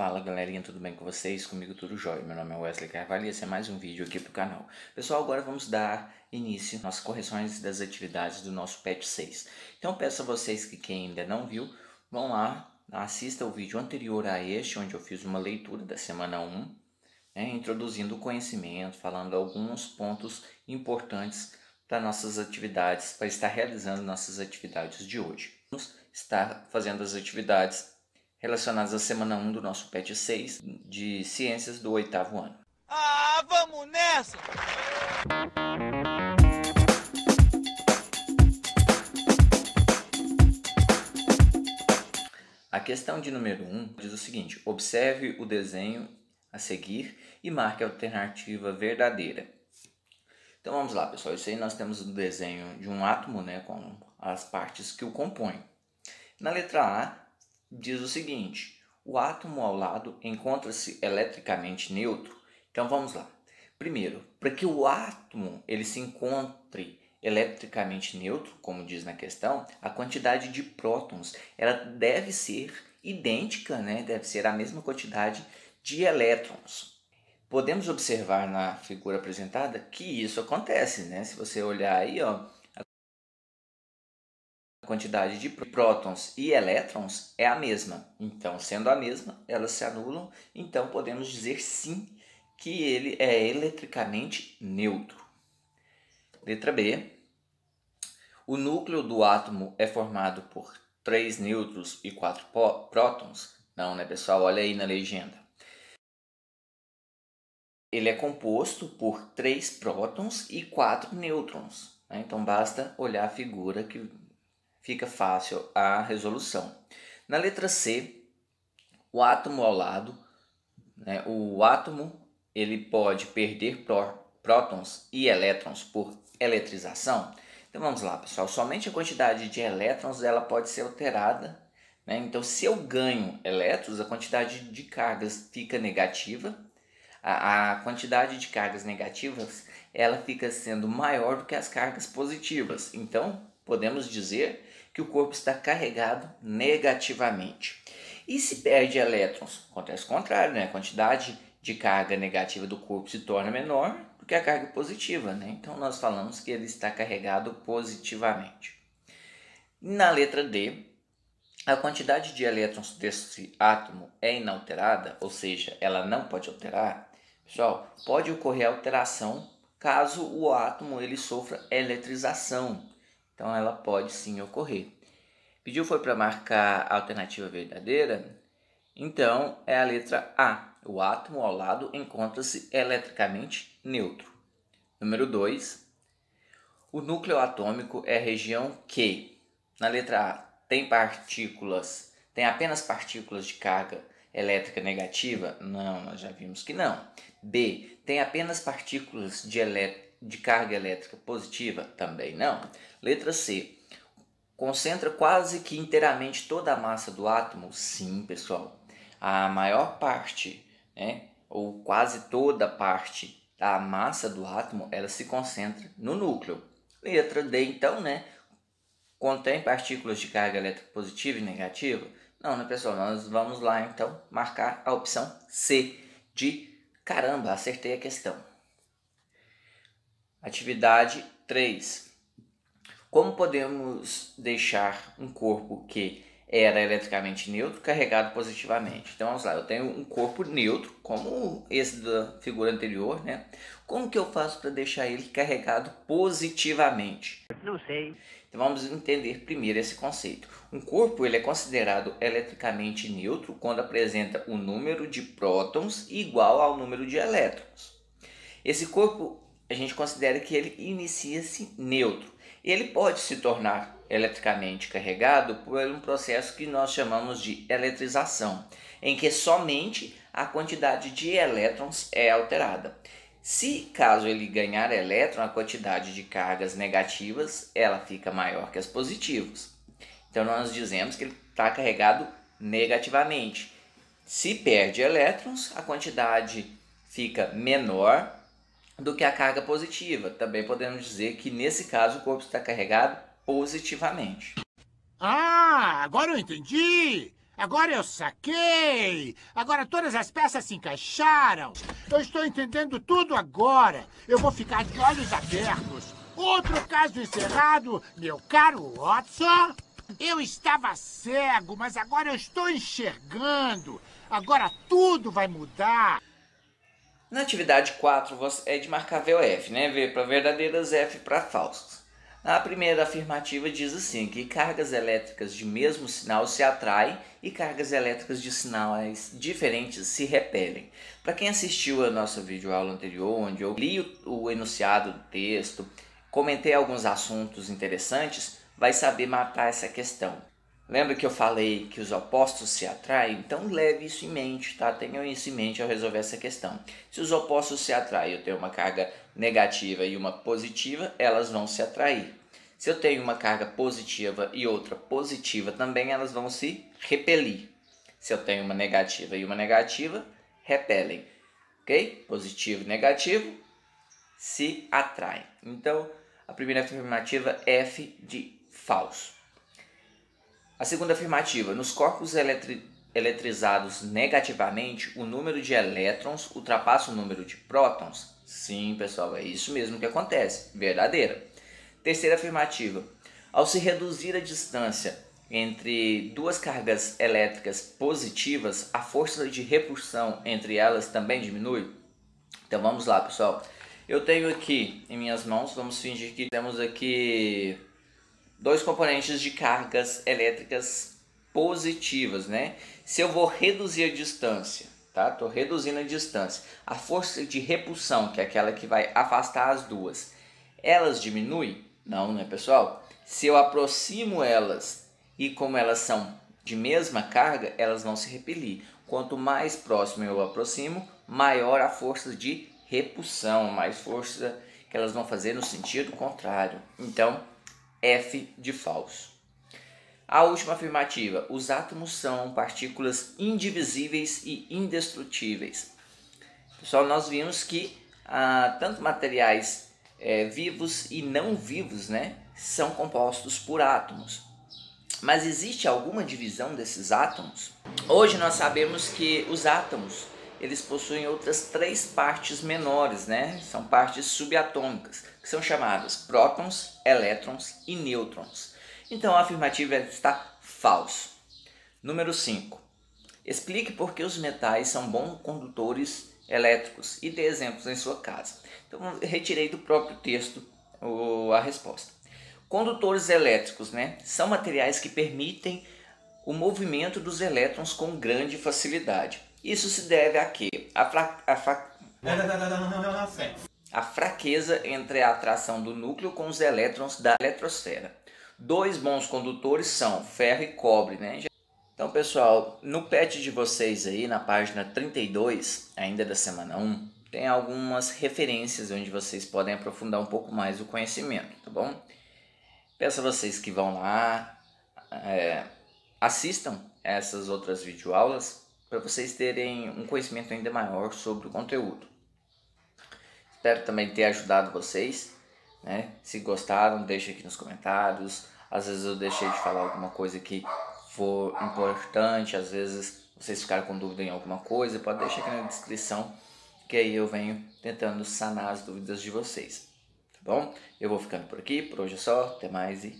Fala galerinha, tudo bem com vocês? Comigo tudo jóia. Meu nome é Wesley Carvalho e esse é mais um vídeo aqui pro canal. Pessoal, agora vamos dar início às correções das atividades do nosso PET 6. Então peço a vocês que quem ainda não viu, vão lá, assista o vídeo anterior a este, onde eu fiz uma leitura da semana 1, introduzindo o conhecimento, falando alguns pontos importantes para nossas atividades, para estar realizando nossas atividades de hoje. Vamos estar fazendo as atividades relacionadas à semana 1 do nosso PET 6 de Ciências do 8º ano. Ah, vamos nessa! A questão de número 1 diz o seguinte: observe o desenho a seguir e marque a alternativa verdadeira. Então vamos lá, pessoal. Isso aí nós temos o desenho de um átomo, com as partes que o compõem. Na letra A diz o seguinte: o átomo ao lado encontra-se eletricamente neutro. Então vamos lá. Primeiro, para que o átomo ele se encontre eletricamente neutro, como diz na questão, a quantidade de prótons ela deve ser idêntica, deve ser a mesma quantidade de elétrons. Podemos observar na figura apresentada que isso acontece, Se você olhar aí, a quantidade de prótons e elétrons é a mesma. Então, sendo a mesma, elas se anulam. Então, podemos dizer sim que ele é eletricamente neutro. Letra B. O núcleo do átomo é formado por 3 nêutrons e 4 prótons? Não, pessoal? Olha aí na legenda. Ele é composto por 3 prótons e 4 nêutrons. Então, basta olhar a figura que fica fácil a resolução. Na letra C, o átomo ao lado, o átomo ele pode perder prótons e elétrons por eletrização. Então vamos lá, pessoal. Somente a quantidade de elétrons ela pode ser alterada. Então, se eu ganho elétrons, a quantidade de cargas fica negativa. A quantidade de cargas negativas ela fica sendo maior do que as cargas positivas. Então, podemos dizer que o corpo está carregado negativamente. E se perde elétrons? Acontece o contrário, A quantidade de carga negativa do corpo se torna menor do que a carga positiva, Então, nós falamos que ele está carregado positivamente. Na letra D, a quantidade de elétrons desse átomo é inalterada, ou seja, ela não pode alterar. Pessoal, pode ocorrer alteração caso o átomo ele sofra eletrização. Então, ela pode sim ocorrer. Pediu foi para marcar a alternativa verdadeira? Então, é a letra A. O átomo ao lado encontra-se eletricamente neutro. Número 2. O núcleo atômico é a região que, na letra A, tem apenas partículas de carga elétrica negativa? Não, nós já vimos que não. B. Tem apenas partículas de carga elétrica positiva? Também não. Letra C. Concentra quase que inteiramente toda a massa do átomo? Sim, pessoal. A maior parte, ou quase toda parte da massa do átomo, ela se concentra no núcleo. Letra D, então, contém partículas de carga elétrica positiva e negativa? Não, pessoal? Nós vamos lá, então, marcar a opção C de caramba, acertei a questão. Atividade 3. Como podemos deixar um corpo que era eletricamente neutro carregado positivamente? Então vamos lá, eu tenho um corpo neutro, como esse da figura anterior, Como que eu faço para deixar ele carregado positivamente? Não sei. Então vamos entender primeiro esse conceito. Um corpo ele é considerado eletricamente neutro quando apresenta o número de prótons igual ao número de elétrons. Esse corpo a gente considera que ele inicia-se neutro. Ele pode se tornar eletricamente carregado por um processo que nós chamamos de eletrização, em que somente a quantidade de elétrons é alterada. Se caso ele ganhar elétron, a quantidade de cargas negativas ela fica maior que as positivas. Então nós dizemos que ele está carregado negativamente. Se perde elétrons, a quantidade fica menor do que a carga positiva. Também podemos dizer que nesse caso o corpo está carregado positivamente. Ah, agora eu entendi! Agora eu saquei! Agora todas as peças se encaixaram! Eu estou entendendo tudo agora! Eu vou ficar de olhos abertos! Outro caso encerrado, meu caro Watson! Eu estava cego, mas agora eu estou enxergando! Agora tudo vai mudar! Na atividade 4 é de marcar V ou F, né? V para verdadeiras, F para falsas. A primeira afirmativa diz assim, que cargas elétricas de mesmo sinal se atraem e cargas elétricas de sinais diferentes se repelem. Para quem assistiu a nossa videoaula anterior, onde eu li o enunciado do texto, comentei alguns assuntos interessantes, vai saber matar essa questão. Lembra que eu falei que os opostos se atraem? Então leve isso em mente, tá? Tenham isso em mente ao resolver essa questão. Se os opostos se atraem, eu tenho uma carga negativa e uma positiva, elas vão se atrair. Se eu tenho uma carga positiva e outra positiva também, elas vão se repelir. Se eu tenho uma negativa e uma negativa, repelem. Ok? Positivo e negativo se atraem. Então, a primeira afirmativa, F de falso. A segunda afirmativa, nos corpos eletrizados negativamente, o número de elétrons ultrapassa o número de prótons? Sim, pessoal, é isso mesmo que acontece, verdadeira. Terceira afirmativa, ao se reduzir a distância entre duas cargas elétricas positivas, a força de repulsão entre elas também diminui? Então vamos lá, pessoal. Eu tenho aqui em minhas mãos, vamos fingir que temos aqui dois componentes de cargas elétricas positivas, né? Se eu vou reduzir a distância, tá? Estou reduzindo a distância. A força de repulsão, que é aquela que vai afastar as duas, elas diminuem? Não, né, pessoal? Se eu aproximo elas e como elas são de mesma carga, elas vão se repelir. Quanto mais próximo eu aproximo, maior a força de repulsão, mais força que elas vão fazer no sentido contrário. Então, F de falso. A última afirmativa, os átomos são partículas indivisíveis e indestrutíveis. Pessoal, nós vimos que tanto materiais vivos e não vivos, né, são compostos por átomos. Mas existe alguma divisão desses átomos? Hoje nós sabemos que os átomos eles possuem outras 3 partes menores, né? São partes subatômicas, que são chamadas prótons, elétrons e nêutrons. Então a afirmativa está falso. Número 5. Explique por que os metais são bons condutores elétricos e dê exemplos em sua casa. Então eu retirei do próprio texto a resposta. Condutores elétricos, né, são materiais que permitem o movimento dos elétrons com grande facilidade. Isso se deve a quê? A fraqueza entre a atração do núcleo com os elétrons da eletrosfera. 2 bons condutores são ferro e cobre, né? Então, pessoal, no PET de vocês aí, na página 32, ainda da semana 1, tem algumas referências onde vocês podem aprofundar um pouco mais o conhecimento, tá bom? Peço a vocês que vão lá, assistam essas outras videoaulas para vocês terem um conhecimento ainda maior sobre o conteúdo. Espero também ter ajudado vocês, né? Se gostaram, deixe aqui nos comentários. Às vezes eu deixei de falar alguma coisa que for importante, às vezes vocês ficaram com dúvida em alguma coisa, pode deixar aqui na descrição, que aí eu venho tentando sanar as dúvidas de vocês, tá bom? Eu vou ficando por aqui, por hoje é só, até mais e